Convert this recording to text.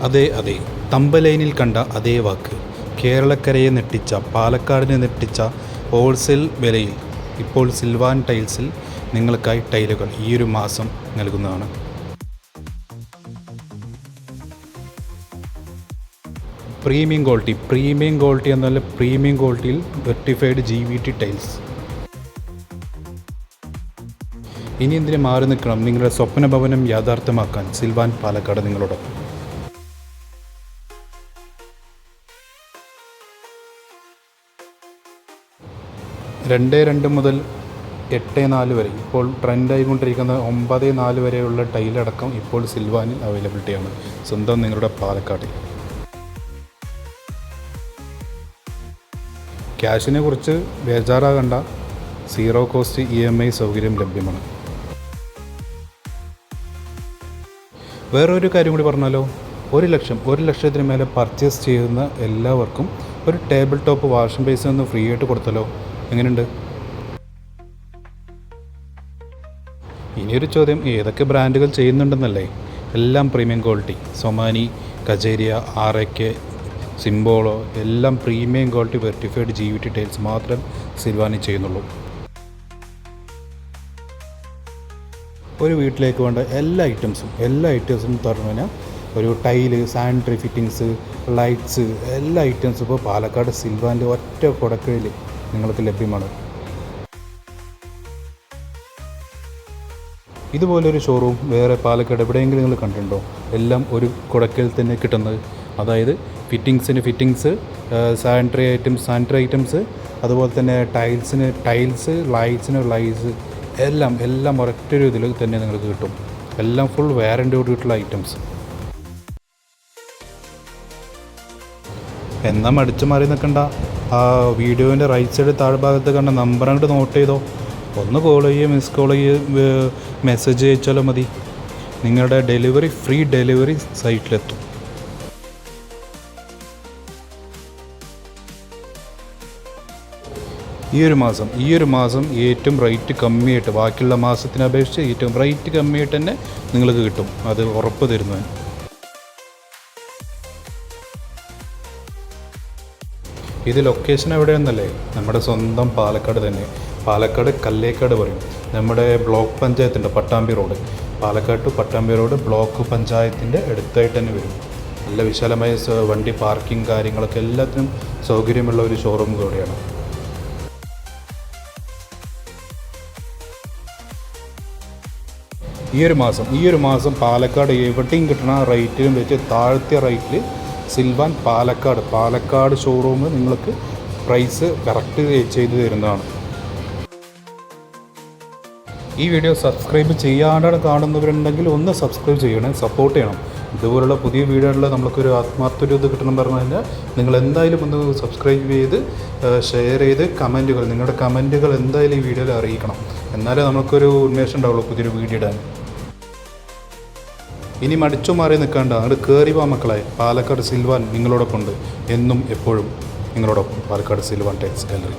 അതെ അതെ, തമ്പലൈനിൽ കണ്ട അതേ വാക്ക്. കേരളക്കരയെ ഞെട്ടിച്ച, പാലക്കാടിനെ ഞെട്ടിച്ച ഹോൾസെയിൽ വിലയിൽ ഇപ്പോൾ സിൽവാൻ ടൈൽസിൽ നിങ്ങൾക്കായി ടൈലുകൾ ഈ ഒരു മാസം നൽകുന്നതാണ്. പ്രീമിയം ക്വാളിറ്റി എന്നല്ല, പ്രീമിയം ക്വാളിറ്റിയിൽ വെർട്ടിഫൈഡ് GVT ടൈൽസ്. ഇനി എന്തിനു മാറി നിൽക്കണം? നിങ്ങളുടെ സ്വപ്ന ഭവനം യാഥാർത്ഥ്യമാക്കാൻ സിൽവാൻ പാലക്കാട് നിങ്ങളോടൊപ്പം. 2.2 മുതൽ 8.4 വരെ, ഇപ്പോൾ ട്രെൻഡായിക്കൊണ്ടിരിക്കുന്ന 9.4 വരെയുള്ള ടൈലടക്കം ഇപ്പോൾ സിൽവാനിൽ അവൈലബിലിറ്റിയാണ്. സ്വന്തം നിങ്ങളുടെ പാലക്കാട്. ക്യാഷിനെ കുറിച്ച് ബേജാറാകണ്ട, 0 കോസ്റ്റ് EMI സൗകര്യം ലഭ്യമാണ്. വേറൊരു കാര്യം കൂടി പറഞ്ഞാലോ, 1 ലക്ഷത്തിന് മേലെ പർച്ചേസ് ചെയ്യുന്ന എല്ലാവർക്കും ഒരു ടേബിൾ ടോപ്പ് വാഷിംഗ് ബേസിൻ ഒന്ന് ഫ്രീ ആയിട്ട് കൊടുത്തല്ലോ. എങ്ങനെയുണ്ട്? ഇനിയൊരു ചോദ്യം, ഏതൊക്കെ ബ്രാൻഡുകൾ ചെയ്യുന്നുണ്ടെന്നല്ലേ? എല്ലാം premium quality. Somany, Kajaria, RAK, സിംബോളോ എല്ലാം premium quality vitrified GVT tiles മാത്രം സിൽവാനി ചെയ്യുന്നുള്ളൂ. ഒരു വീട്ടിലേക്ക് വേണ്ട എല്ലാ ഐറ്റംസും പറഞ്ഞു കഴിഞ്ഞാൽ ഒരു ടൈല്, സാനിറ്ററി ഫിറ്റിങ്സ്, ലൈറ്റ്സ്, എല്ലാ ഐറ്റംസും ഇപ്പോൾ പാലക്കാട് സിൽവാനിൽ ഒറ്റ കുടക്കീഴിൽ നിങ്ങൾക്ക് ലഭ്യമാണ്. ഇതുപോലൊരു ഷോറൂം വേറെ പാലക്കാട് എവിടെയെങ്കിലും നിങ്ങൾ കണ്ടിട്ടുണ്ടോ? എല്ലാം ഒരു കുടക്കീഴിൽ തന്നെ കിട്ടുന്നത്. അതായത് ഫിറ്റിങ്സ്, സാനിറ്ററി ഐറ്റംസ്, അതുപോലെ തന്നെ ടൈൽസ്, ലൈറ്റ്സ് എല്ലാം ഒരൊറ്റൊരു ഇതിൽ തന്നെ നിങ്ങൾക്ക് കിട്ടും. എല്ലാം ഫുൾ വാറൻറ്റിയോട് കൂടിയിട്ടുള്ള ഐറ്റംസ്. എന്നാൽ മടിച്ചു മാറി നിൽക്കണ്ട, ആ വീഡിയോൻ്റെ റൈറ്റ് സൈഡ് താഴ്ഭാഗത്ത് കണ്ട നമ്പർ അങ്ങോട്ട് നോട്ട് ചെയ്തോ. ഒന്ന് കോൾ ചെയ്യുക, മിസ് കോൾ ചെയ്യുക, മെസ്സേജ് അയച്ചാലോ മതി. നിങ്ങളുടെ ഫ്രീ ഡെലിവറി സൈറ്റിലെത്തും. ഈ ഒരു മാസം ഏറ്റവും റേറ്റ് കമ്മിയായിട്ട്, ബാക്കിയുള്ള മാസത്തിനെ അപേക്ഷിച്ച് ഏറ്റവും റേറ്റ് കമ്മിയായിട്ട് തന്നെ നിങ്ങൾക്ക് കിട്ടും. അത് ഉറപ്പ് തരുന്നു. ഇത് ലൊക്കേഷൻ എവിടെയെന്നല്ലേ? നമ്മുടെ സ്വന്തം പാലക്കാട് തന്നെ. പാലക്കാട് കല്ലേക്കാട് പറയും. നമ്മുടെ ബ്ലോക്ക് പഞ്ചായത്തിൻ്റെ Pattambi road, Palakkad to Pattambi road block പഞ്ചായത്തിൻ്റെ അടുത്തായിട്ട് തന്നെ വരും. നല്ല വിശാലമായ വണ്ടി പാർക്കിംഗ് കാര്യങ്ങളൊക്കെ എല്ലാത്തിനും സൗകര്യമുള്ള ഒരു ഷോറൂം കൂടെയാണ്. ഈ ഒരു മാസം പാലക്കാട് എവിടെയും കിട്ടുന്ന റേറ്റിലും വെച്ച് താഴ്ത്തിയ റേറ്റിൽ സിൽവാൻ പാലക്കാട് ഷോറൂം നിങ്ങൾക്ക് പ്രൈസ് കറക്റ്റ് ചെയ്തു തരുന്നതാണ്. ഈ വീഡിയോ സബ്സ്ക്രൈബ് ചെയ്യാണ്ടാണ് കാണുന്നവരുണ്ടെങ്കിൽ ഒന്ന് സബ്സ്ക്രൈബ് ചെയ്യണം, സപ്പോർട്ട് ചെയ്യണം. ഇതുപോലുള്ള പുതിയ വീഡിയോകളിൽ നമുക്കൊരു ആത്മാർത്ഥ ഇത് കിട്ടണം പറഞ്ഞു കഴിഞ്ഞാൽ നിങ്ങൾ എന്തായാലും ഒന്ന് സബ്സ്ക്രൈബ് ചെയ്ത് ഷെയർ ചെയ്ത് നിങ്ങളുടെ കമൻറ്റുകൾ എന്തായാലും ഈ വീഡിയോയിൽ അറിയിക്കണം. എന്നാലേ നമുക്കൊരു ഉന്മേഷം ഉണ്ടാവുള്ളൂ പുതിയൊരു വീഡിയോ ഇടാൻ. ഇനി മടിച്ചു മാറി നിൽക്കാണ്ട് അങ്ങോട്ട് കയറി വാ മക്കളെ. പാലക്കാട് സിൽവാൻ നിങ്ങളോടൊപ്പം ഉണ്ട്, എന്നും എപ്പോഴും നിങ്ങളോടൊപ്പം. Palakkad Silvan tiles gallery.